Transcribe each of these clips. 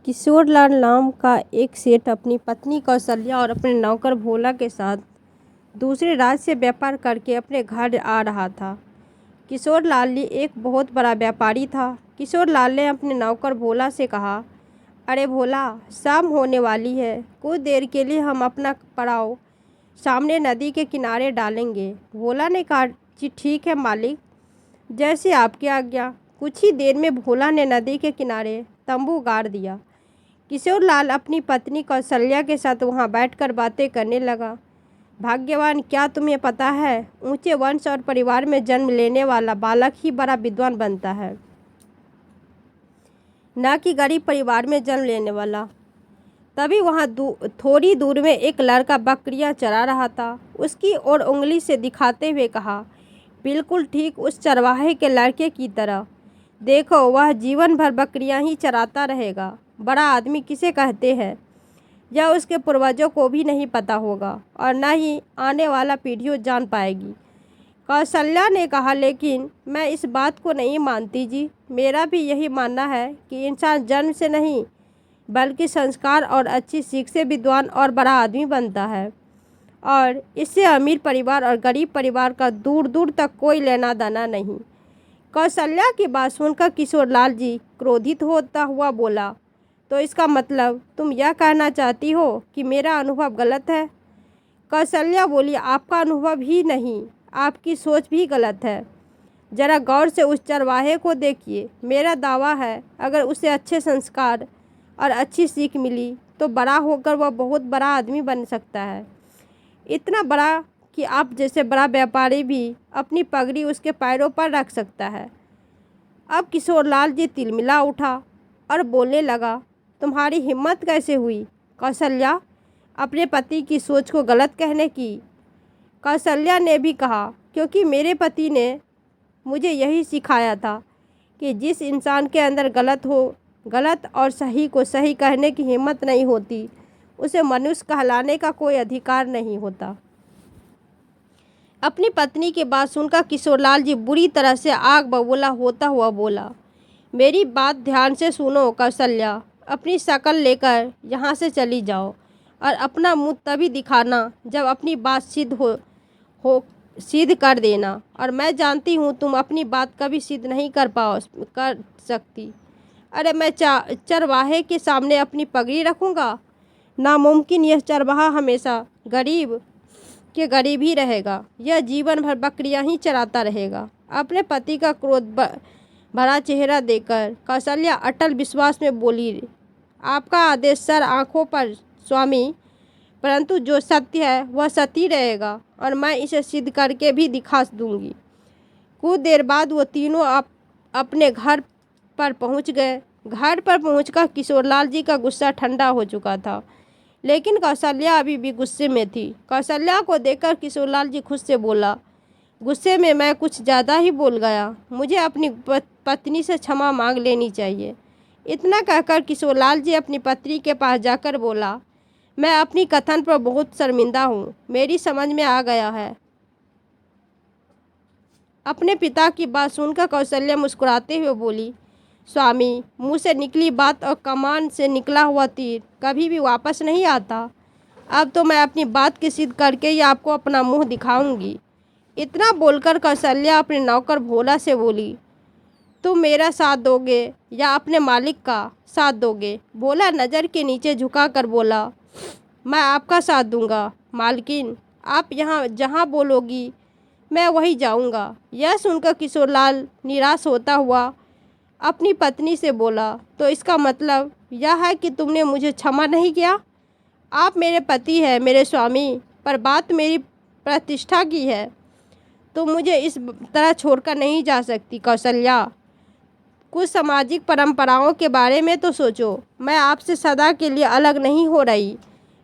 किशोरलाल नाम का एक सेठ अपनी पत्नी कौशल्या और अपने नौकर भोला के साथ दूसरे राज्य से व्यापार करके अपने घर आ रहा था। किशोरलाल एक बहुत बड़ा व्यापारी था। किशोरलाल ने अपने नौकर भोला से कहा, अरे भोला, शाम होने वाली है, कुछ देर के लिए हम अपना पड़ाव सामने नदी के किनारे डालेंगे। भोला ने कहा, जी ठीक है मालिक, जैसे आपकी आज्ञा। कुछ ही देर में भोला ने नदी के किनारे तंबू गाड़ दिया। किशोरलाल अपनी पत्नी कौशल्या के साथ वहां बैठकर बातें करने लगा। भाग्यवान, क्या तुम्हें पता है, ऊंचे वंश और परिवार में जन्म लेने वाला बालक ही बड़ा विद्वान बनता है, न कि गरीब परिवार में जन्म लेने वाला। तभी वहां थोड़ी दूर में एक लड़का बकरियां चरा रहा था। उसकी ओर उंगली से दिखाते हुए कहा, बिल्कुल ठीक उस चरवाहे के लड़के की तरह। देखो, वह जीवन भर बकरियां ही चराता रहेगा। बड़ा आदमी किसे कहते हैं, यह उसके पूर्वजों को भी नहीं पता होगा और न ही आने वाला पीढ़ियों जान पाएगी। कौशल्या ने कहा, लेकिन मैं इस बात को नहीं मानती जी। मेरा भी यही मानना है कि इंसान जन्म से नहीं बल्कि संस्कार और अच्छी सीख से विद्वान और बड़ा आदमी बनता है, और इससे अमीर परिवार और गरीब परिवार का दूर दूर तक कोई लेना देना नहीं। कौशल्या की बात सुनकर किशोरलाल जी क्रोधित होता हुआ बोला, तो इसका मतलब तुम यह कहना चाहती हो कि मेरा अनुभव गलत है? कौशल्या बोली, आपका अनुभव ही नहीं, आपकी सोच भी गलत है। जरा गौर से उस चरवाहे को देखिए। मेरा दावा है, अगर उसे अच्छे संस्कार और अच्छी सीख मिली तो बड़ा होकर वह बहुत बड़ा आदमी बन सकता है। इतना बड़ा कि आप जैसे बड़ा व्यापारी भी अपनी पगड़ी उसके पैरों पर रख सकता है। अब किशोरलाल जी तिलमिला उठा और बोलने लगा, तुम्हारी हिम्मत कैसे हुई कौशल्या, अपने पति की सोच को गलत कहने की? कौशल्या ने भी कहा, क्योंकि मेरे पति ने मुझे यही सिखाया था कि जिस इंसान के अंदर गलत और सही को सही कहने की हिम्मत नहीं होती, उसे मनुष्य कहलाने का कोई अधिकार नहीं होता। अपनी पत्नी की बात सुनकर किशोरलाल जी बुरी तरह से आग बबूला होता हुआ बोला, मेरी बात ध्यान से सुनो कौशल्या, अपनी शक्ल लेकर यहाँ से चली जाओ और अपना मुंह तभी दिखाना जब अपनी बात सिद्ध कर देना। और मैं जानती हूँ तुम अपनी बात कभी सिद्ध नहीं कर सकती। अरे मैं चरवाहे के सामने अपनी पगड़ी रखूँगा? नामुमकिन। यह चरवाहा हमेशा गरीब के गरीब ही रहेगा। यह जीवन भर बकरियां ही चराता रहेगा। अपने पति का क्रोध भरा चेहरा देखकर कौशल्या अटल विश्वास में बोली, आपका आदेश सर आंखों पर स्वामी, परंतु जो सत्य है वह सत्य ही रहेगा और मैं इसे सिद्ध करके भी दिखा दूंगी। कुछ देर बाद वो तीनों अपने घर पर पहुंच गए। घर पर पहुंचकर किशोरलाल जी का गुस्सा ठंडा हो चुका था, लेकिन कौशल्या अभी भी गुस्से में थी। कौशल्या को देखकर किशोरलाल जी खुद से बोला, गुस्से में मैं कुछ ज़्यादा ही बोल गया, मुझे अपनी पत्नी से क्षमा मांग लेनी चाहिए। इतना कहकर किशोरलाल जी अपनी पत्नी के पास जाकर बोला, मैं अपनी कथन पर बहुत शर्मिंदा हूँ, मेरी समझ में आ गया है। अपने पिता की बात सुनकर कौशल्या मुस्कुराते हुए बोली, स्वामी, मुँह से निकली बात और कमान से निकला हुआ तीर कभी भी वापस नहीं आता। अब तो मैं अपनी बात की सिद्ध करके ही आपको अपना मुंह दिखाऊंगी। इतना बोलकर कौशल्या अपने नौकर भोला से बोली, तुम मेरा साथ दोगे या अपने मालिक का साथ दोगे? भोला नज़र के नीचे झुकाकर बोला, मैं आपका साथ दूंगा मालकिन, आप यहाँ जहाँ बोलोगी मैं वहीं जाऊँगा। यह सुनकर किशोरलाल निराश होता हुआ अपनी पत्नी से बोला, तो इसका मतलब यह है कि तुमने मुझे क्षमा नहीं किया? आप मेरे पति हैं, मेरे स्वामी, पर बात मेरी प्रतिष्ठा की है। तुम मुझे इस तरह छोड़कर नहीं जा सकती कौशल्या। कुछ सामाजिक परंपराओं के बारे में तो सोचो। मैं आपसे सदा के लिए अलग नहीं हो रही,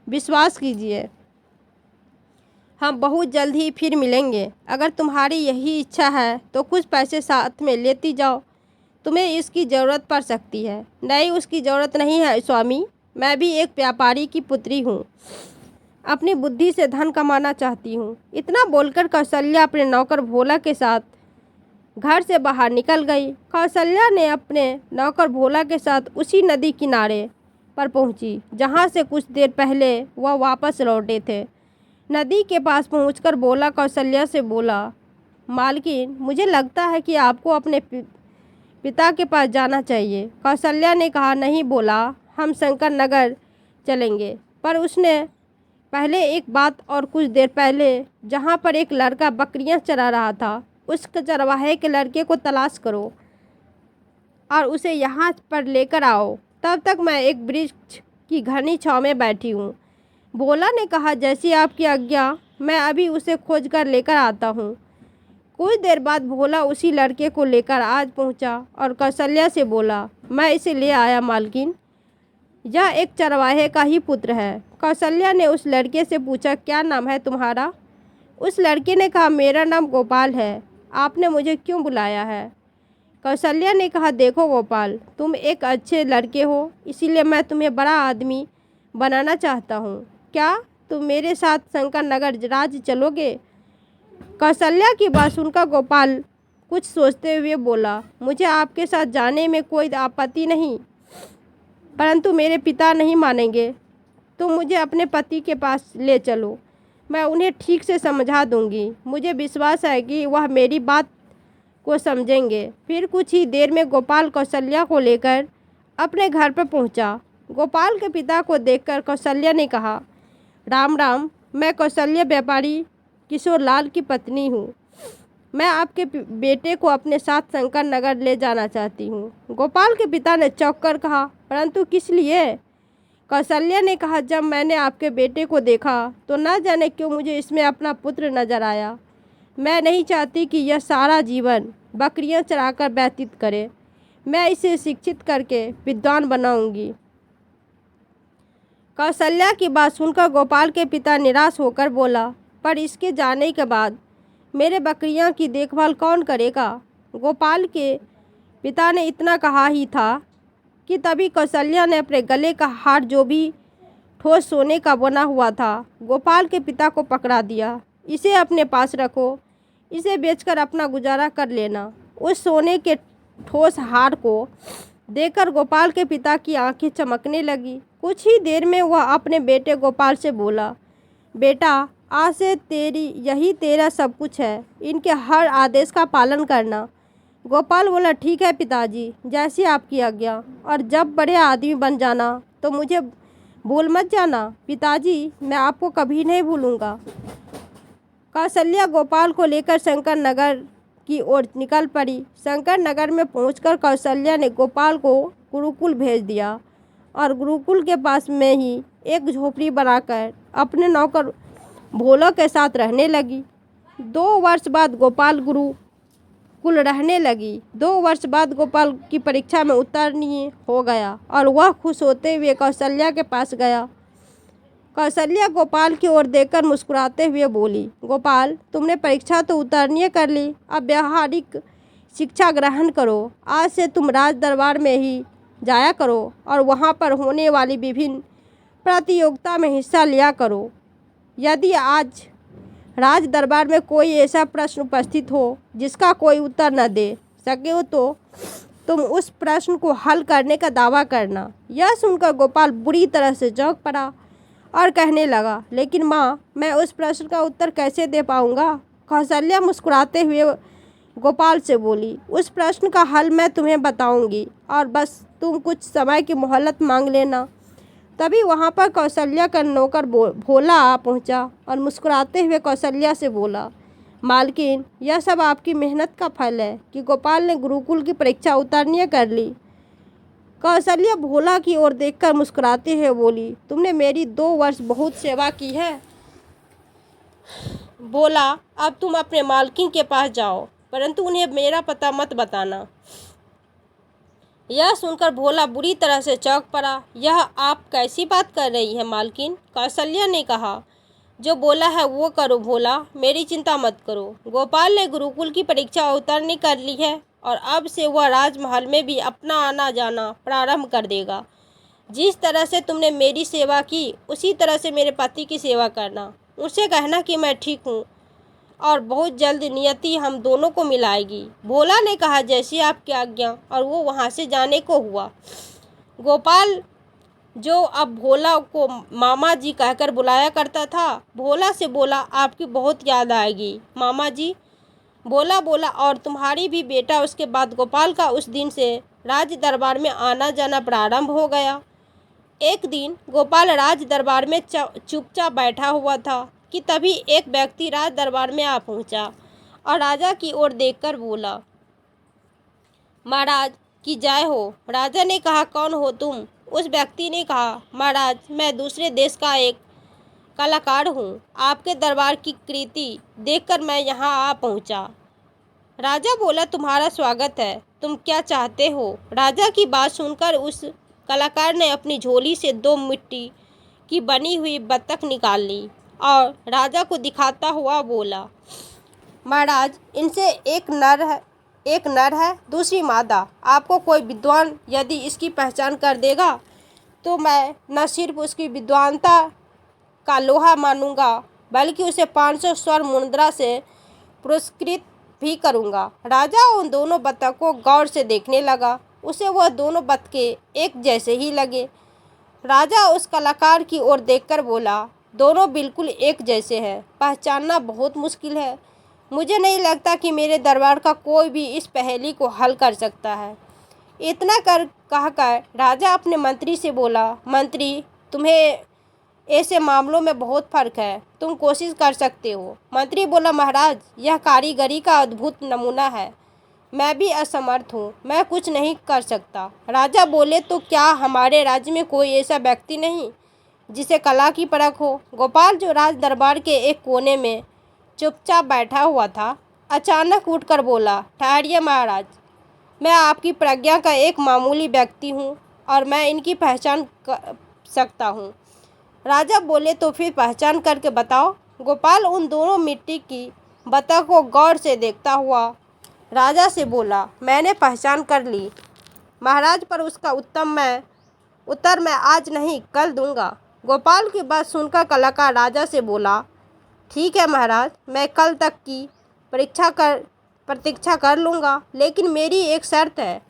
विश्वास कीजिए। हम बहुत जल्द ही फिर मिलेंगे। अगर तुम्हारी यही इच्छा है तो कुछ पैसे साथ में लेती जाओ, तुम्हें इसकी ज़रूरत पड़ सकती है। नहीं, उसकी ज़रूरत नहीं है स्वामी, मैं भी एक व्यापारी की पुत्री हूँ, अपनी बुद्धि से धन कमाना चाहती हूँ। इतना बोलकर कौशल्या अपने नौकर भोला के साथ घर से बाहर निकल गई। कौशल्या ने अपने नौकर भोला के साथ उसी नदी किनारे पर पहुंची, जहां से कुछ देर पहले वह वापस लौटे थे। नदी के पास पहुंचकर बोला कौशल्या से बोला, मालकिन, मुझे लगता है कि आपको अपने पिता के पास जाना चाहिए। कौशल्या ने कहा, नहीं बोला, हम शंकर नगर चलेंगे। पर उसने पहले एक बात, और कुछ देर पहले जहाँ पर एक लड़का बकरियाँ चरा रहा था, उस चरवाहे के लड़के को तलाश करो और उसे यहाँ पर लेकर आओ। तब तक मैं एक वृक्ष की घनी छाँव में बैठी हूँ। भोला ने कहा, जैसी आपकी आज्ञा, मैं अभी उसे खोज कर लेकर आता हूँ। कुछ देर बाद भोला उसी लड़के को लेकर आज पहुँचा और कौशल्या से बोला, मैं इसे ले आया मालकिन, यह एक चरवाहे का ही पुत्र है। कौशल्या ने उस लड़के से पूछा, क्या नाम है तुम्हारा? उस लड़के ने कहा, मेरा नाम गोपाल है। आपने मुझे क्यों बुलाया है? कौशल्या ने कहा, देखो गोपाल, तुम एक अच्छे लड़के हो, इसीलिए मैं तुम्हें बड़ा आदमी बनाना चाहता हूँ। क्या तुम मेरे साथ शंकर नगर राज्य चलोगे? कौशल्या की बात सुनकर गोपाल कुछ सोचते हुए बोला, मुझे आपके साथ जाने में कोई आपत्ति नहीं, परंतु मेरे पिता नहीं मानेंगे। तुम मुझे अपने पति के पास ले चलो, मैं उन्हें ठीक से समझा दूंगी। मुझे विश्वास है कि वह मेरी बात को समझेंगे। फिर कुछ ही देर में गोपाल कौशल्या को लेकर अपने घर पर पहुंचा। गोपाल के पिता को देखकर कौशल्या ने कहा, राम राम, मैं कौशल्या व्यापारी किशोर लाल की पत्नी हूँ। मैं आपके बेटे को अपने साथ शंकर नगर ले जाना चाहती हूँ। गोपाल के पिता ने चौंक कर कहा, परंतु किस लिए? कौशल्या ने कहा, जब मैंने आपके बेटे को देखा तो न जाने क्यों मुझे इसमें अपना पुत्र नजर आया। मैं नहीं चाहती कि यह सारा जीवन बकरियां चराकर व्यतीत करे। मैं इसे शिक्षित करके विद्वान बनाऊंगी। कौशल्या की बात सुनकर गोपाल के पिता निराश होकर बोला, पर इसके जाने के बाद मेरे बकरियां की देखभाल कौन करेगा? गोपाल के पिता ने इतना कहा ही था कि तभी कौशल्या ने अपने गले का हार, जो भी ठोस सोने का बना हुआ था, गोपाल के पिता को पकड़ा दिया। इसे अपने पास रखो, इसे बेचकर अपना गुजारा कर लेना। उस सोने के ठोस हार को देखकर गोपाल के पिता की आंखें चमकने लगी। कुछ ही देर में वह अपने बेटे गोपाल से बोला, बेटा, आज से यही तेरा सब कुछ है, इनके हर आदेश का पालन करना। गोपाल बोला, ठीक है पिताजी, जैसी आपकी आज्ञा, और जब बड़े आदमी बन जाना तो मुझे भूल मत जाना। पिताजी, मैं आपको कभी नहीं भूलूंगा। कौशल्या गोपाल को लेकर शंकर नगर की ओर निकल पड़ी। शंकर नगर में पहुंचकर कौशल्या ने गोपाल को गुरुकुल भेज दिया और गुरुकुल के पास में ही एक झोपड़ी बनाकर अपने नौकर भोला के साथ रहने लगी। 2 वर्ष बाद गोपाल गुरुकुल रहने लगी। 2 वर्ष बाद गोपाल की परीक्षा में उत्तीर्ण हो गया और वह खुश होते हुए कौशल्या के पास गया। कौशल्या गोपाल की ओर देखकर मुस्कुराते हुए बोली, गोपाल, तुमने परीक्षा तो उत्तीर्ण कर ली, अब व्यावहारिक शिक्षा ग्रहण करो। आज से तुम राज दरबार में ही जाया करो और वहाँ पर होने वाली विभिन्न प्रतियोगिता में हिस्सा लिया करो। यदि आज राज दरबार में कोई ऐसा प्रश्न उपस्थित हो जिसका कोई उत्तर न दे सके हो तो तुम उस प्रश्न को हल करने का दावा करना। यह सुनकर गोपाल बुरी तरह से चौंक पड़ा और कहने लगा, लेकिन माँ, मैं उस प्रश्न का उत्तर कैसे दे पाऊँगा? कौशल्या मुस्कुराते हुए गोपाल से बोली, उस प्रश्न का हल मैं तुम्हें बताऊंगी और बस तुम कुछ समय की मोहलत मांग लेना। तभी वहाँ पर कौशल्या का नौकर भोला आ पहुँचा और मुस्कुराते हुए कौशल्या से बोला, मालकिन, यह सब आपकी मेहनत का फल है कि गोपाल ने गुरुकुल की परीक्षा उत्तीर्ण कर ली। कौशल्या भोला की ओर देखकर मुस्कुराते हुए बोली, तुमने मेरी 2 वर्ष बहुत सेवा की है। बोला, अब तुम अपने मालकिन के पास जाओ, परंतु उन्हें मेरा पता मत बताना। यह सुनकर भोला बुरी तरह से चौंक पड़ा। यह आप कैसी बात कर रही है मालकिन? कौशल्या ने कहा, जो बोला है वो करो भोला, मेरी चिंता मत करो। गोपाल ने गुरुकुल की परीक्षा उत्तीर्ण कर ली है और अब से वह राजमहल में भी अपना आना जाना प्रारंभ कर देगा। जिस तरह से तुमने मेरी सेवा की, उसी तरह से मेरे पति की सेवा करना। उनसे कहना कि मैं ठीक हूँ और बहुत जल्द नियति हम दोनों को मिलाएगी। भोला ने कहा, जैसी आपकी आज्ञा, और वो वहाँ से जाने को हुआ। गोपाल जो अब भोला को मामा जी कहकर बुलाया करता था। भोला से बोला, आपकी बहुत याद आएगी मामा जी। भोला बोला, और तुम्हारी भी बेटा। उसके बाद गोपाल का उस दिन से राज दरबार में आना जाना प्रारंभ हो गया। एक दिन गोपाल राज दरबार में चुपचाप बैठा हुआ था कि तभी एक व्यक्ति राज दरबार में आ पहुंचा और राजा की ओर देखकर बोला, महाराज की जय हो। राजा ने कहा, कौन हो तुम? उस व्यक्ति ने कहा, महाराज मैं दूसरे देश का एक कलाकार हूँ। आपके दरबार की कृति देखकर मैं यहाँ आ पहुँचा। राजा बोला, तुम्हारा स्वागत है। तुम क्या चाहते हो? राजा की बात सुनकर उस कलाकार ने अपनी झोली से 2 मिट्टी की बनी हुई बत्तख निकाल ली और राजा को दिखाता हुआ बोला, महाराज इनसे एक नर है, दूसरी मादा। आपको कोई विद्वान यदि इसकी पहचान कर देगा तो मैं न सिर्फ उसकी विद्वानता का लोहा मानूंगा बल्कि उसे 500 स्वर्ण मुद्रा से पुरस्कृत भी करूंगा। राजा उन दोनों बत्तख को गौर से देखने लगा। उसे वह दोनों बत्तखें एक जैसे ही लगे। राजा उस कलाकार की ओर देखकर बोला, दोनों बिल्कुल एक जैसे हैं, पहचानना बहुत मुश्किल है। मुझे नहीं लगता कि मेरे दरबार का कोई भी इस पहेली को हल कर सकता है। इतना कहकर राजा अपने मंत्री से बोला, मंत्री तुम्हें ऐसे मामलों में बहुत फर्क है, तुम कोशिश कर सकते हो। मंत्री बोला, महाराज यह कारीगरी का अद्भुत नमूना है, मैं भी असमर्थ हूँ, मैं कुछ नहीं कर सकता। राजा बोले, तो क्या हमारे राज्य में कोई ऐसा व्यक्ति नहीं जिसे कला की परख हो? गोपाल जो राज दरबार के एक कोने में चुपचाप बैठा हुआ था, अचानक उठकर बोला, ठहरिए महाराज, मैं आपकी प्रज्ञा का एक मामूली व्यक्ति हूँ और मैं इनकी पहचान कर सकता हूँ। राजा बोले, तो फिर पहचान करके बताओ। गोपाल उन दोनों मिट्टी की बत्तख को गौर से देखता हुआ राजा से बोला, मैंने पहचान कर ली महाराज, पर उसका उत्तर मैं आज नहीं कल दूंगा। गोपाल की बात सुनकर कलाकार राजा से बोला, ठीक है महाराज, मैं कल तक की प्रतीक्षा कर लूँगा, लेकिन मेरी एक शर्त है।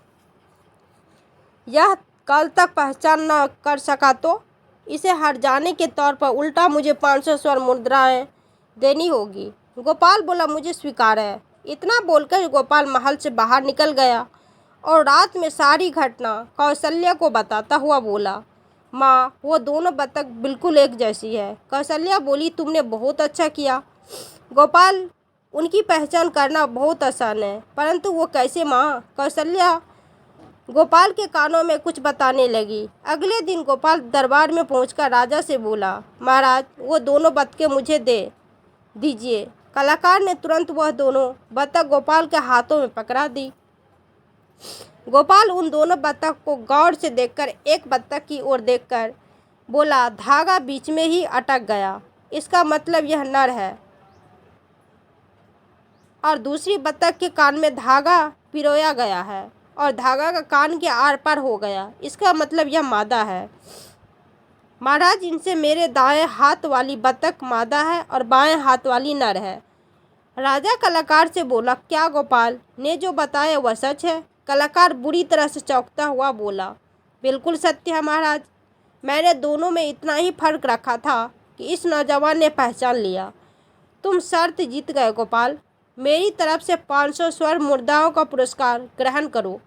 यह कल तक पहचान न कर सका तो इसे हर जाने के तौर पर उल्टा मुझे 500 स्वर्ण मुद्राएं देनी होगी। गोपाल बोला, मुझे स्वीकार है। इतना बोलकर गोपाल महल से बाहर निकल गया और रात में सारी घटना कौशल्या को बताता हुआ बोला, माँ वो दोनों बत्तख बिल्कुल एक जैसी है। कौशल्या बोली, तुमने बहुत अच्छा किया गोपाल, उनकी पहचान करना बहुत आसान है, परंतु वो कैसे माँ? कौशल्या गोपाल के कानों में कुछ बताने लगी। अगले दिन गोपाल दरबार में पहुंचकर राजा से बोला, महाराज वो दोनों बत्तखें मुझे दे दीजिए। कलाकार ने तुरंत वह दोनों बत्तख गोपाल के हाथों में पकड़ा दी। गोपाल उन दोनों बत्तख को गौर से देखकर एक बत्तख की ओर देखकर बोला, धागा बीच में ही अटक गया, इसका मतलब यह नर है। और दूसरी बत्तख के कान में धागा पिरोया गया है और धागा का कान के आर पार हो गया, इसका मतलब यह मादा है। महाराज इनसे मेरे दाएं हाथ वाली बत्तख मादा है और बाएं हाथ वाली नर है। राजा कलाकार से बोला, क्या गोपाल ने जो बताया वह सच है? कलाकार बुरी तरह से चौंकता हुआ बोला, बिल्कुल सत्य है महाराज, मैंने दोनों में इतना ही फर्क रखा था कि इस नौजवान ने पहचान लिया। तुम शर्त जीत गए गोपाल, मेरी तरफ से 500 स्वर्ण मुद्राओं का पुरस्कार ग्रहण करो।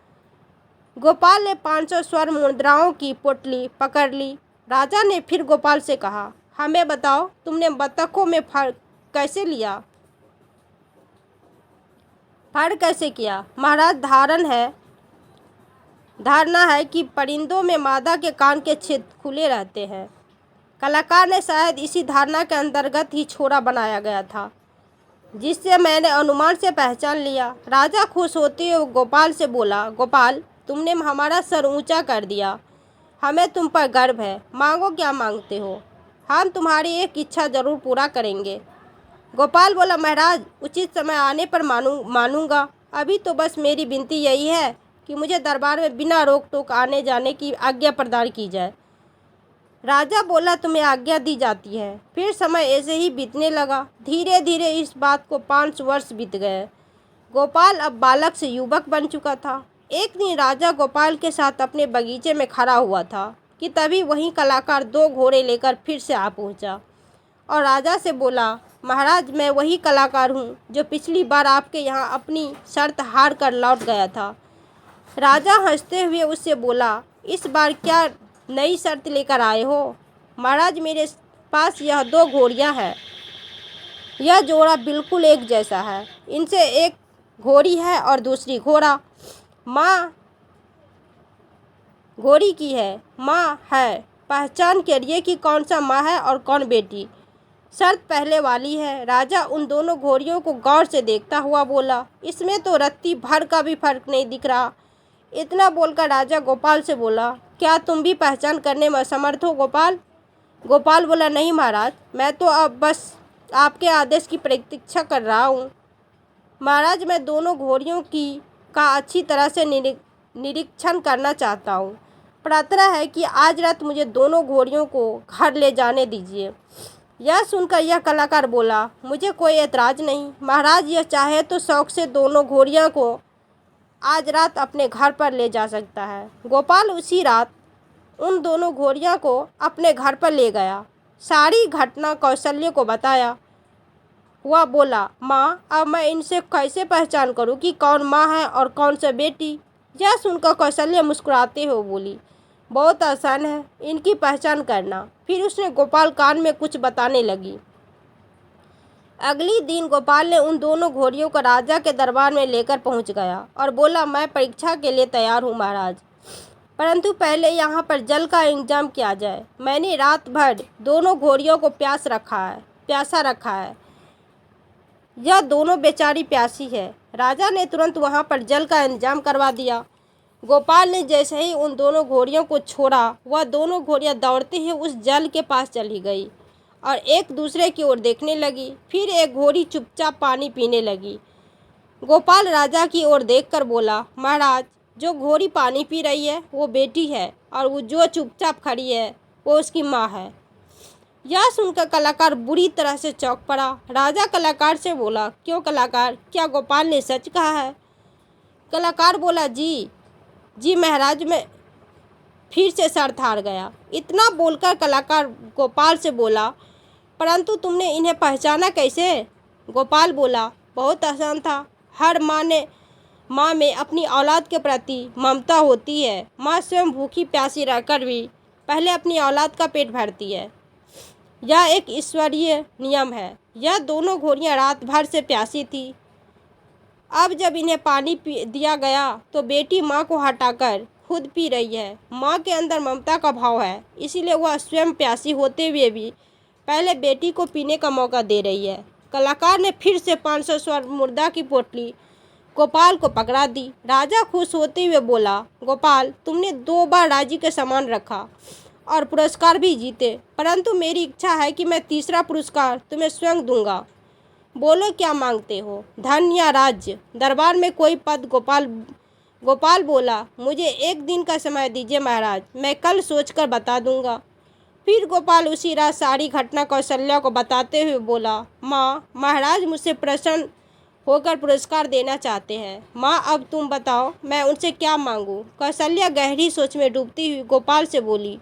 गोपाल ने 500 स्वर्ण मुद्राओं की पोटली पकड़ ली। राजा ने फिर गोपाल से कहा, हमें बताओ तुमने बत्तखों में फर्क कैसे लिया? फर्क कैसे किया? महाराज धारणा है कि परिंदों में मादा के कान के छेद खुले रहते हैं। कलाकार ने शायद इसी धारणा के अंतर्गत ही छोरा बनाया गया था, जिससे मैंने अनुमान से पहचान लिया। राजा खुश होते हुए गोपाल से बोला, गोपाल तुमने हमारा सर ऊंचा कर दिया, हमें तुम पर गर्व है। मांगो, क्या मांगते हो? हम तुम्हारी एक इच्छा जरूर पूरा करेंगे। गोपाल बोला, महाराज उचित समय आने पर मानूंगा, अभी तो बस मेरी विनती यही है कि मुझे दरबार में बिना रोक टोक आने जाने की आज्ञा प्रदान की जाए। राजा बोला, तुम्हें आज्ञा दी जाती है। फिर समय ऐसे ही बीतने लगा। धीरे धीरे इस बात को 5 वर्ष बीत गए। गोपाल अब बालक से युवक बन चुका था। एक दिन राजा गोपाल के साथ अपने बगीचे में खड़ा हुआ था। कि तभी वही कलाकार 2 घोड़े लेकर फिर से आ पहुंचा और राजा से बोला, महाराज, मैं वही कलाकार हूँ जो पिछली बार आपके यहाँ अपनी शर्त हार कर लौट गया था। राजा हंसते हुए उससे बोला, इस बार क्या नई शर्त लेकर आए हो? महाराज, मेरे पास यह 2 घोड़ियाँ हैं। यह जोड़ा बिल्कुल एक जैसा है। इनसे एक घोड़ी है और दूसरी घोड़ा। माँ घोड़ी की है, माँ है। पहचान करिए कि कौन सा माँ है और कौन बेटी। शर्त पहले वाली है। राजा उन दोनों घोड़ियों को गौर से देखता हुआ बोला, इसमें तो रत्ती भर का भी फर्क नहीं दिख रहा। इतना बोलकर राजा गोपाल से बोला, क्या तुम भी पहचान करने में असमर्थ हो गोपाल? गोपाल बोला, नहीं महाराज, मैं तो अब बस आपके आदेश की प्रतीक्षा कर रहा हूँ। महाराज, मैं दोनों घोड़ियों का अच्छी तरह से निरीक्षण करना चाहता हूँ। प्रार्थना है कि आज रात मुझे दोनों घोड़ियों को घर ले जाने दीजिए। यह सुनकर यह कलाकार बोला, मुझे कोई एतराज़ नहीं। महाराज, यह चाहे तो शौक से दोनों घोड़ियों को आज रात अपने घर पर ले जा सकता है। गोपाल उसी रात उन दोनों घोड़ियों को अपने घर पर ले गया। सारी घटना कौशल्य को बताया। वह बोला, माँ, अब मैं इनसे कैसे पहचान करूँ कि कौन माँ है और कौन सा बेटी? यह सुनकर कौशल्य मुस्कुराते हुए बोली, बहुत आसान है इनकी पहचान करना। फिर उसने गोपाल कान में कुछ बताने लगी। अगली दिन गोपाल ने उन दोनों घोड़ियों को राजा के दरबार में लेकर पहुंच गया और बोला, मैं परीक्षा के लिए तैयार हूं महाराज, परंतु पहले यहाँ पर जल का इंतजाम किया जाए। मैंने रात भर दोनों घोड़ियों को प्यासा रखा है। यह दोनों बेचारी प्यासी है। राजा ने तुरंत वहाँ पर जल का इंतजाम करवा दिया। गोपाल ने जैसे ही उन दोनों घोड़ियों को छोड़ा, वह दोनों घोड़ियाँ दौड़ते हुए उस जल के पास चली गई और एक दूसरे की ओर देखने लगी। फिर एक घोड़ी चुपचाप पानी पीने लगी। गोपाल राजा की ओर देखकर बोला, महाराज, जो घोड़ी पानी पी रही है वो बेटी है और वो जो चुपचाप खड़ी है वो उसकी माँ है। यह सुनकर कलाकार बुरी तरह से चौंक पड़ा। राजा कलाकार से बोला, क्यों कलाकार, क्या गोपाल ने सच कहा है? कलाकार बोला, जी महाराज, मैं फिर से शर्त हार गया। इतना बोलकर कलाकार गोपाल से बोला, परंतु तुमने इन्हें पहचाना कैसे? गोपाल बोला, बहुत आसान था। हर माँ में अपनी औलाद के प्रति ममता होती है। माँ स्वयं भूखी प्यासी रहकर भी पहले अपनी औलाद का पेट भरती है। यह एक ईश्वरीय नियम है। यह दोनों घोड़ियाँ रात भर से प्यासी थी। अब जब इन्हें पानी दिया गया तो बेटी माँ को हटाकर खुद पी रही है। माँ के अंदर ममता का भाव है, इसीलिए वह स्वयं प्यासी होते हुए भी पहले बेटी को पीने का मौका दे रही है। कलाकार ने फिर से 500 स्वर्ण मुद्रा की पोटली गोपाल को पकड़ा दी। राजा खुश होते हुए बोला, गोपाल, तुमने 2 बार राजी के समान रखा और पुरस्कार भी जीते, परंतु मेरी इच्छा है कि मैं तीसरा पुरस्कार तुम्हें स्वयं दूंगा। बोलो, क्या मांगते हो, धन या राज्य? दरबार में कोई पद? गोपाल बोला, मुझे 1 दिन का समय दीजिए महाराज, मैं कल सोचकर बता दूंगा। फिर गोपाल उसी रात सारी घटना कौशल्या को बताते हुए बोला, माँ, महाराज मुझसे प्रसन्न होकर पुरस्कार देना चाहते हैं। माँ, अब तुम बताओ मैं उनसे क्या मांगूं? कौशल्या गहरी सोच में डूबती हुई गोपाल से बोली,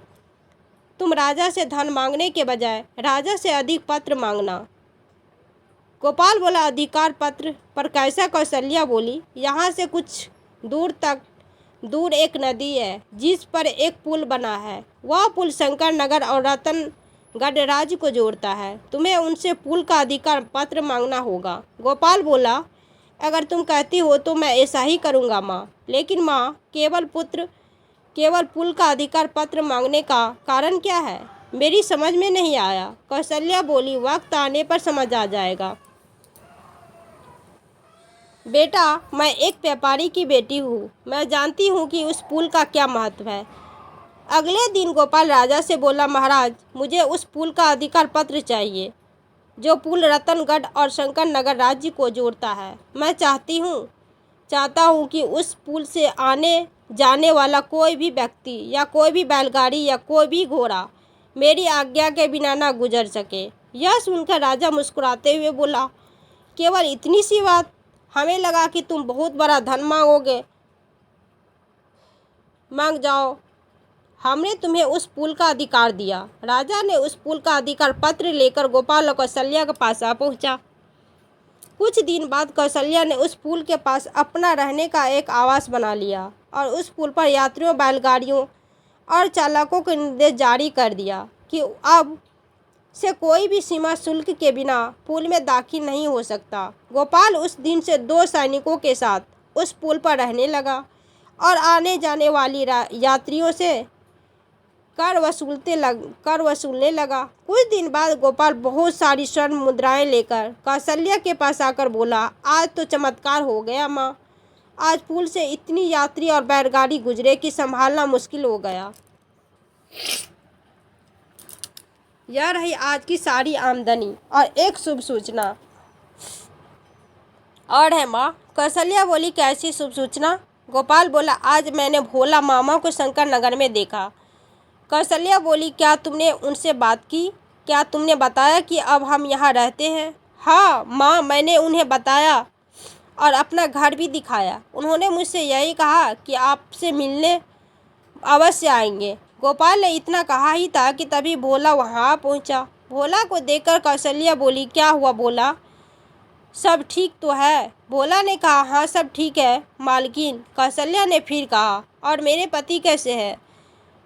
तुम राजा से धन मांगने के बजाय राजा से अधिक पत्र मांगना। गोपाल बोला, अधिकार पत्र पर कैसा? कौशल्या बोली, यहाँ से कुछ दूर एक नदी है जिस पर एक पुल बना है। वह पुल शंकर नगर और रतनगढ़ राज्य को जोड़ता है। तुम्हें उनसे पुल का अधिकार पत्र मांगना होगा। गोपाल बोला, अगर तुम कहती हो तो मैं ऐसा ही करूँगा माँ, लेकिन माँ, केवल पुल का अधिकार पत्र मांगने का कारण क्या है? मेरी समझ में नहीं आया। कौशल्या बोली, वक्त आने पर समझ आ जाएगा बेटा, मैं एक व्यापारी की बेटी हूँ। मैं जानती हूँ कि उस पुल का क्या महत्व है। अगले दिन गोपाल राजा से बोला, महाराज, मुझे उस पुल का अधिकार पत्र चाहिए जो पुल रतनगढ़ और शंकर नगर राज्य को जोड़ता है। मैं चाहता हूँ कि उस पुल से आने जाने वाला कोई भी व्यक्ति या कोई भी बैलगाड़ी या कोई भी घोड़ा मेरी आज्ञा के बिना ना गुजर सके। यह सुनकर राजा मुस्कुराते हुए बोला, केवल इतनी सी बात? हमें लगा कि तुम बहुत बड़ा धन मांग जाओ। हमने तुम्हें उस पुल का अधिकार दिया। राजा ने उस पुल का अधिकार पत्र लेकर गोपाल और कौशल्या के पास आ पहुंचा। कुछ दिन बाद कौशल्या ने उस पुल के पास अपना रहने का एक आवास बना लिया और उस पुल पर यात्रियों, बैलगाड़ियों और चालकों को निर्देश जारी कर दिया कि अब से कोई भी सीमा शुल्क के बिना पुल में दाखिल नहीं हो सकता। गोपाल उस दिन से 2 सैनिकों के साथ उस पुल पर रहने लगा और आने जाने वाली यात्रियों से कर वसूलने लगा। कुछ दिन बाद गोपाल बहुत सारी स्वर्ण मुद्राएं लेकर कौशल्या के पास आकर बोला, आज तो चमत्कार हो गया माँ। आज पुल से इतनी यात्री और बैलगाड़ी गुजरे कि संभालना मुश्किल हो गया। यह रही आज की सारी आमदनी और एक शुभ सूचना। और है माँ। कौशल्या बोली, कैसी शुभ सूचना? गोपाल बोला, आज मैंने भोला मामा को शंकर नगर में देखा। कौशल्या बोली, क्या तुमने उनसे बात की? क्या तुमने बताया कि अब हम यहाँ रहते हैं? हाँ माँ, मैंने उन्हें बताया और अपना घर भी दिखाया। उन्होंने मुझसे यही कहा कि आपसे मिलने अवश्य आएंगे। गोपाल ने इतना कहा ही था कि तभी भोला वहाँ पहुँचा। भोला को देखकर कौशल्या बोली, क्या हुआ भोला, सब ठीक तो है? भोला ने कहा, हाँ सब ठीक है मालकिन। कौशल्या ने फिर कहा, और मेरे पति कैसे हैं?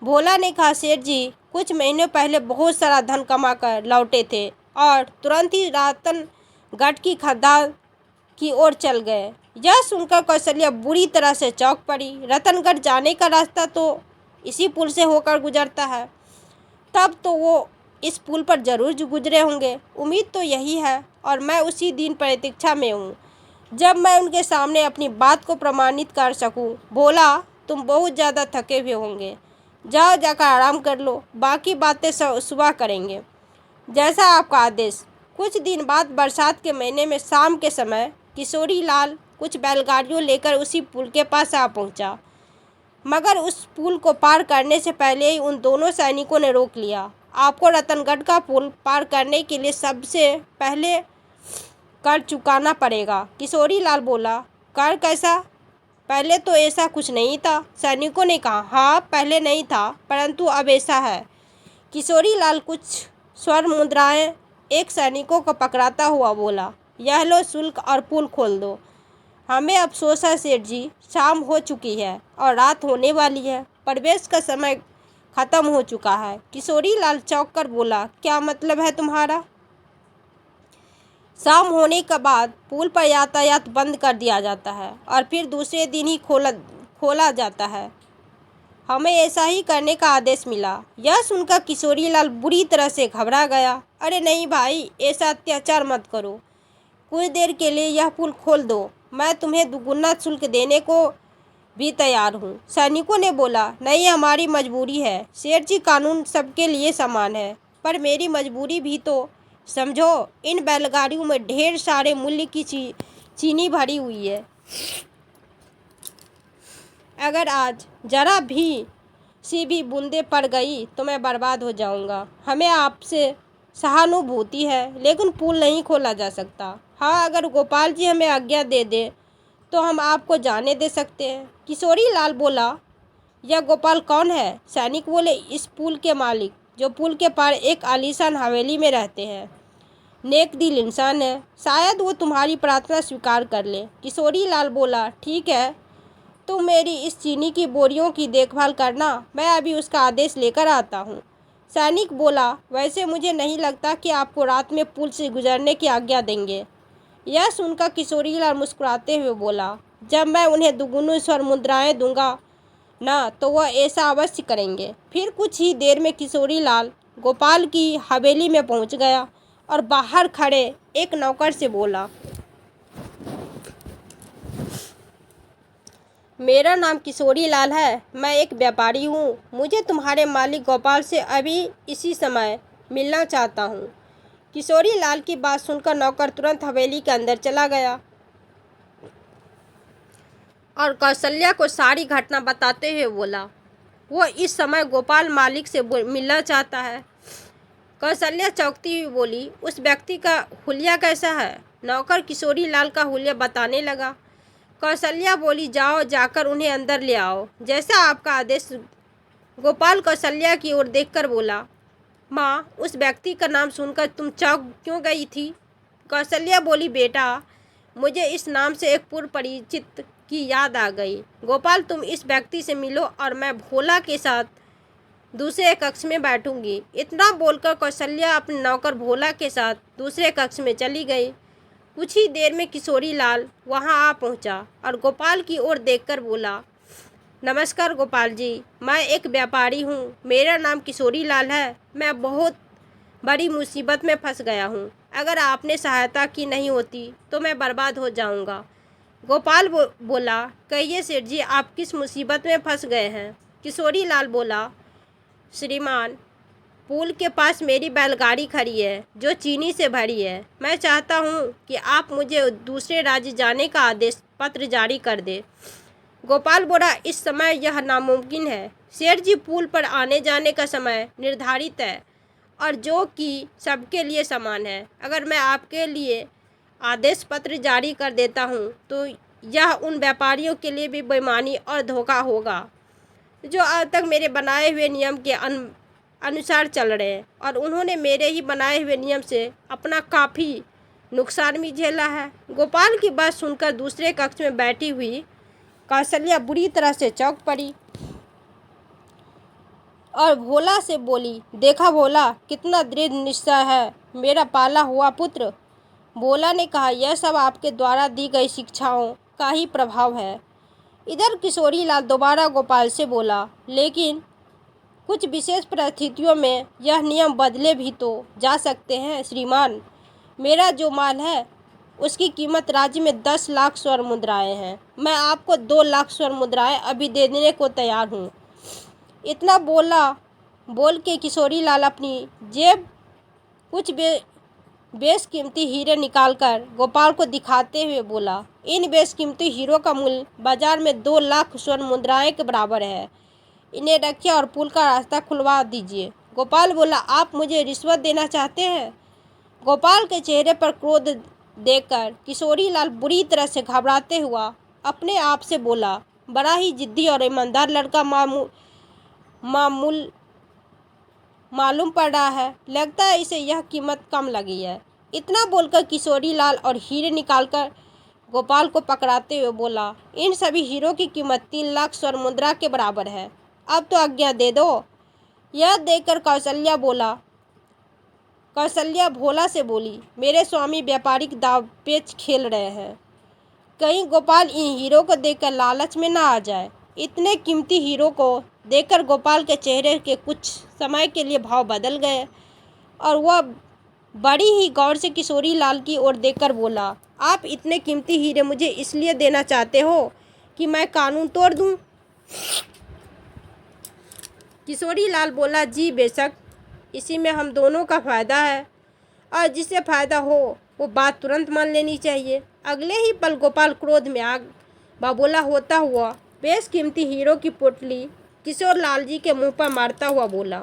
भोला ने कहा, सेठ जी कुछ महीनों पहले बहुत सारा धन कमा कर लौटे थे और तुरंत ही रतनगढ़ की खदान की ओर चल गए। यह सुनकर कौशल्या बुरी तरह से चौंक पड़ी। रतनगढ़ जाने का रास्ता तो इसी पुल से होकर गुजरता है, तब तो वो इस पुल पर जरूर गुजरे होंगे। उम्मीद तो यही है और मैं उसी दिन प्रतीक्षा में हूँ जब मैं उनके सामने अपनी बात को प्रमाणित कर सकूँ। भोला, तुम बहुत ज़्यादा थके हुए होंगे, जाओ जाकर आराम कर लो, बाकी बातें सुबह करेंगे, जैसा आपका आदेश। कुछ दिन बाद बरसात के महीने में शाम के समय किशोरी लाल कुछ बैलगाड़ियों लेकर उसी पुल के पास आ पहुंचा, मगर उस पुल को पार करने से पहले ही उन दोनों सैनिकों ने रोक लिया। आपको रतनगढ़ का पुल पार करने के लिए सबसे पहले कर चुकाना पड़ेगा। किशोरी लाल बोला, कर कैसा? पहले तो ऐसा कुछ नहीं था। सैनिकों ने कहा, हाँ पहले नहीं था, परंतु अब ऐसा है। किशोरी लाल कुछ स्वर्ण मुद्राएं एक सैनिकों को पकड़ाता हुआ बोला, यह लो शुल्क और पुल खोल दो। हमें अफसोस है सेठ जी, शाम हो चुकी है और रात होने वाली है, प्रवेश का समय खत्म हो चुका है। किशोरी लाल चौंक कर बोला, क्या मतलब है तुम्हारा? शाम होने के बाद पुल पर यातायात बंद कर दिया जाता है और फिर दूसरे दिन ही खोला जाता है। हमें ऐसा ही करने का आदेश मिला। यह सुनकर किशोरी लाल बुरी तरह से घबरा गया। अरे नहीं भाई, ऐसा अत्याचार मत करो, कुछ देर के लिए यह पुल खोल दो, मैं तुम्हें दुगुना शुल्क देने को भी तैयार हूँ। सैनिकों ने बोला, नहीं हमारी मजबूरी है सेठ जी, कानून सबके लिए समान है, पर मेरी मजबूरी भी तो समझो। इन बैलगाड़ियों में ढेर सारे मूल्य की चीनी भरी हुई है, अगर आज जरा भी सी भी बूंदे पड़ गई तो मैं बर्बाद हो जाऊंगा। हमें आपसे सहानुभूति है, लेकिन पुल नहीं खोला जा सकता। हाँ, अगर गोपाल जी हमें आज्ञा दे दे तो हम आपको जाने दे सकते हैं। किशोरी लाल बोला, यह गोपाल कौन है? सैनिक बोले, इस पुल के मालिक, जो पुल के पार एक आलीशान हवेली में रहते हैं, नेक दिल इंसान है, शायद वो तुम्हारी प्रार्थना स्वीकार कर ले। किशोरी लाल बोला, ठीक है, तुम मेरी इस चीनी की बोरियों की देखभाल करना, मैं अभी उसका आदेश लेकर आता हूँ। सैनिक बोला, वैसे मुझे नहीं लगता कि आपको रात में पुल से गुजरने की आज्ञा देंगे। यह सुनकर किशोरी लाल मुस्कुराते हुए बोला, जब मैं उन्हें दुगुनी स्वर्ण मुद्राएं दूंगा ना, तो वह ऐसा अवश्य करेंगे। फिर कुछ ही देर में किशोरी लाल गोपाल की हवेली में पहुंच गया और बाहर खड़े एक नौकर से बोला, मेरा नाम किशोरी लाल है, मैं एक व्यापारी हूँ, मुझे तुम्हारे मालिक गोपाल से अभी इसी समय मिलना चाहता हूँ। किशोरी लाल की बात सुनकर नौकर तुरंत हवेली के अंदर चला गया और कौशल्या को सारी घटना बताते हुए बोला, वो इस समय गोपाल मालिक से मिलना चाहता है। कौशल्या चौंकती हुई बोली, उस व्यक्ति का हुलिया कैसा है? नौकर किशोरी लाल का हुलिया बताने लगा। कौशल्या बोली, जाओ जाकर उन्हें अंदर ले आओ, जैसा आपका आदेश गोपाल कौशल्या की ओर देखकर बोला, माँ, उस व्यक्ति का नाम सुनकर तुम चौंक क्यों गई थी? कौशल्या बोली, बेटा, मुझे इस नाम से एक पूर्व परिचित की याद आ गई। गोपाल, तुम इस व्यक्ति से मिलो और मैं भोला के साथ दूसरे कक्ष में बैठूंगी। इतना बोलकर कौशल्या अपने नौकर भोला के साथ दूसरे कक्ष में चली गई। कुछ ही देर में किशोरी लाल वहां आ पहुंचा और गोपाल की ओर देखकर बोला, नमस्कार गोपाल जी, मैं एक व्यापारी हूँ। मेरा नाम किशोरी लाल है। मैं बहुत बड़ी मुसीबत में फंस गया हूँ। अगर आपने सहायता की नहीं होती तो मैं बर्बाद हो जाऊँगा। गोपाल बोला, कहिए सेठ जी, आप किस मुसीबत में फंस गए हैं? किशोरी लाल बोला, श्रीमान, पुल के पास मेरी बैलगाड़ी खड़ी है जो चीनी से भरी है। मैं चाहता हूँ कि आप मुझे दूसरे राज्य जाने का आदेश पत्र जारी कर दे। गोपाल बोला, इस समय यह नामुमकिन है सेठ जी। पुल पर आने जाने का समय निर्धारित है और जो कि सबके लिए समान है। अगर मैं आपके लिए आदेश पत्र जारी कर देता हूँ तो यह उन व्यापारियों के लिए भी बेईमानी और धोखा होगा जो आज तक मेरे बनाए हुए नियम के अनुसार चल रहे हैं, और उन्होंने मेरे ही बनाए हुए नियम से अपना काफ़ी नुकसान भी झेला है। गोपाल की बात सुनकर दूसरे कक्ष में बैठी हुई कौशल्या बुरी तरह से चौंक पड़ी और भोला से बोली, देखा भोला, कितना दृढ़ निश्चय है मेरा पाला हुआ पुत्र। भोला ने कहा, यह सब आपके द्वारा दी गई शिक्षाओं का ही प्रभाव है। इधर किशोरी लाल दोबारा गोपाल से बोला, लेकिन कुछ विशेष परिस्थितियों में यह नियम बदले भी तो जा सकते हैं श्रीमान। मेरा जो माल है उसकी कीमत राज्य में 10 लाख स्वर्ण मुद्राएं हैं। मैं आपको 2 लाख स्वर्ण मुद्राएं अभी दे देने को तैयार हूँ। इतना बोल के किशोरी लाल अपनी जेब कुछ बेशकीमती हीरे निकालकर गोपाल को दिखाते हुए बोला, इन बेशकीमती हीरों का मूल्य बाजार में 2 लाख स्वर्ण मुद्राएं के बराबर है। इन्हें रखिए और पुल का रास्ता खुलवा दीजिए। गोपाल बोला, आप मुझे रिश्वत देना चाहते हैं? गोपाल के चेहरे पर क्रोध देखकर किशोरी लाल बुरी तरह से घबराते हुआ अपने आप से बोला, बड़ा ही जिद्दी और ईमानदार लड़का मालूम पड़ रहा है। लगता है इसे यह कीमत कम लगी है। इतना बोलकर किशोरी लाल और हीरे निकालकर गोपाल को पकड़ाते हुए बोला, इन सभी हीरो की कीमत 3 लाख स्वर्ण मुद्रा के बराबर है। अब तो आज्ञा दे दो। यह देखकर कौशल्या भोला से बोली, मेरे स्वामी व्यापारिक दाव पेच खेल रहे हैं। कहीं गोपाल इन हीरो को देखकर लालच में ना आ जाए। इतने कीमती हीरो को देखकर गोपाल के चेहरे के कुछ समय के लिए भाव बदल गए और वह बड़ी ही गौर से किशोरी लाल की ओर देखकर बोला, आप इतने कीमती हीरे मुझे इसलिए देना चाहते हो कि मैं कानून तोड़ दूं? किशोरी लाल बोला, जी बेशक, इसी में हम दोनों का फ़ायदा है और जिससे फ़ायदा हो वो बात तुरंत मान लेनी चाहिए। अगले ही पल गोपाल क्रोध में आग बबूला होता हुआ बेशकीमती हीरो की पोटली किशोर लाल जी के मुंह पर मारता हुआ बोला,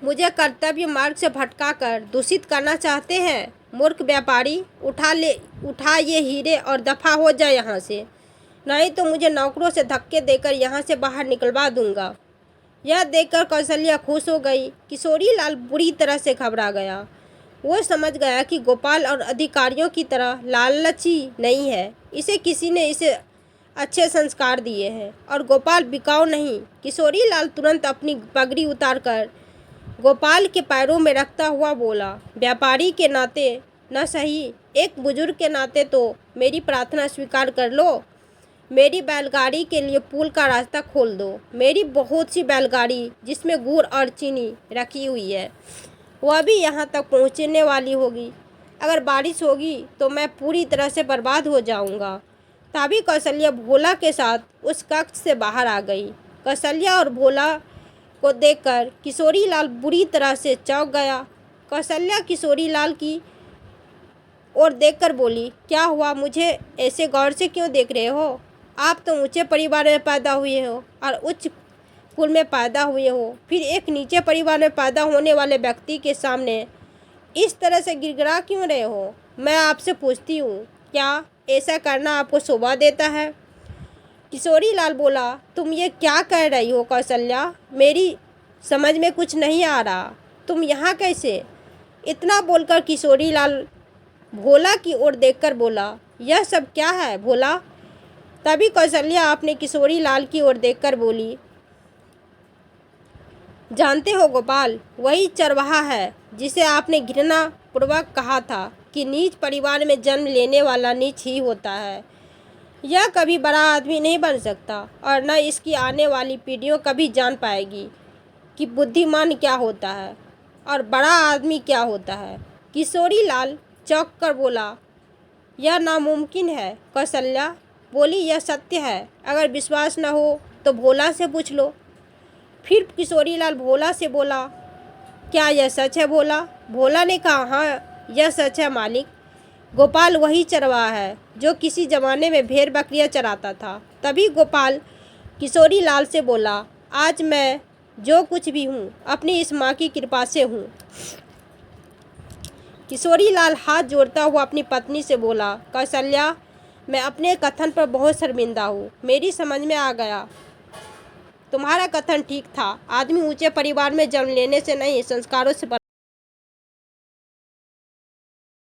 मुझे कर्तव्य मार्ग से भटकाकर दूषित करना चाहते हैं? मूर्ख व्यापारी, उठा ये हीरे और दफ़ा हो जाए यहाँ से, नहीं तो मुझे नौकरों से धक्के देकर यहाँ से बाहर निकलवा दूंगा। यह देखकर कौशल्या खुश हो गई। किशोरी लाल बुरी तरह से घबरा गया। वो समझ गया कि गोपाल और अधिकारियों की तरह लालची नहीं है। किसी ने इसे अच्छे संस्कार दिए हैं और गोपाल बिकाऊ नहीं। किशोरी लाल तुरंत अपनी पगड़ी उतारकर गोपाल के पैरों में रखता हुआ बोला, व्यापारी के नाते न सही, एक बुजुर्ग के नाते तो मेरी प्रार्थना स्वीकार कर लो। मेरी बैलगाड़ी के लिए पुल का रास्ता खोल दो। मेरी बहुत सी बैलगाड़ी जिसमें गुड़ और चीनी रखी हुई है वह भी यहाँ तक पहुँचने वाली होगी। अगर बारिश होगी तो मैं पूरी तरह से बर्बाद हो जाऊँगा। तभी कौशल्या भोला के साथ उस कक्ष से बाहर आ गई। कौशल्या और भोला को देखकर किशोरी लाल बुरी तरह से चौंक गया। कौशल्या किशोरी लाल की ओर देखकर बोली, क्या हुआ? मुझे ऐसे गौर से क्यों देख रहे हो? आप तो ऊंचे परिवार में पैदा हुए हो और उच्च कुल में पैदा हुए हो, फिर एक नीचे परिवार में पैदा होने वाले व्यक्ति के सामने इस तरह से गिड़गिड़ा क्यों रहे हो? मैं आपसे पूछती हूँ, क्या ऐसा करना आपको शोभा देता है? किशोरी लाल बोला, तुम ये क्या कह रही हो कौशल्या? मेरी समझ में कुछ नहीं आ रहा। तुम यहाँ कैसे? इतना बोलकर किशोरी लाल भोला की ओर देखकर बोला, यह सब क्या है भोला? तभी कौशल्या अपने किशोरी लाल की ओर देखकर बोली, जानते हो गोपाल, वही चरवाहा है जिसे आपने घृणा पूर्वक कहा था कि नीच परिवार में जन्म लेने वाला नीच ही होता है। यह कभी बड़ा आदमी नहीं बन सकता और न इसकी आने वाली पीढ़ियों कभी जान पाएगी कि बुद्धिमान क्या होता है और बड़ा आदमी क्या होता है। किशोरी लाल चौंक कर बोला, यह नामुमकिन है। कौशल्या बोली, यह सत्य है। अगर विश्वास न हो तो भोला से पूछ लो। फिर किशोरी लाल भोला से बोला, क्या यह सच है भोला? भोला ने कहा, हाँ यह सच है मालिक। गोपाल वही चरवाहा है जो किसी ज़माने में भेड़ बकरियां चराता था। तभी गोपाल किशोरी लाल से बोला, आज मैं जो कुछ भी हूँ अपनी इस माँ की कृपा से हूँ। किशोरी लाल हाथ जोड़ता हुआ अपनी पत्नी से बोला, कौशल्या, मैं अपने कथन पर बहुत शर्मिंदा हूँ। मेरी समझ में आ गया, तुम्हारा कथन ठीक था। आदमी ऊंचे परिवार में जन्म लेने से नहीं, संस्कारों से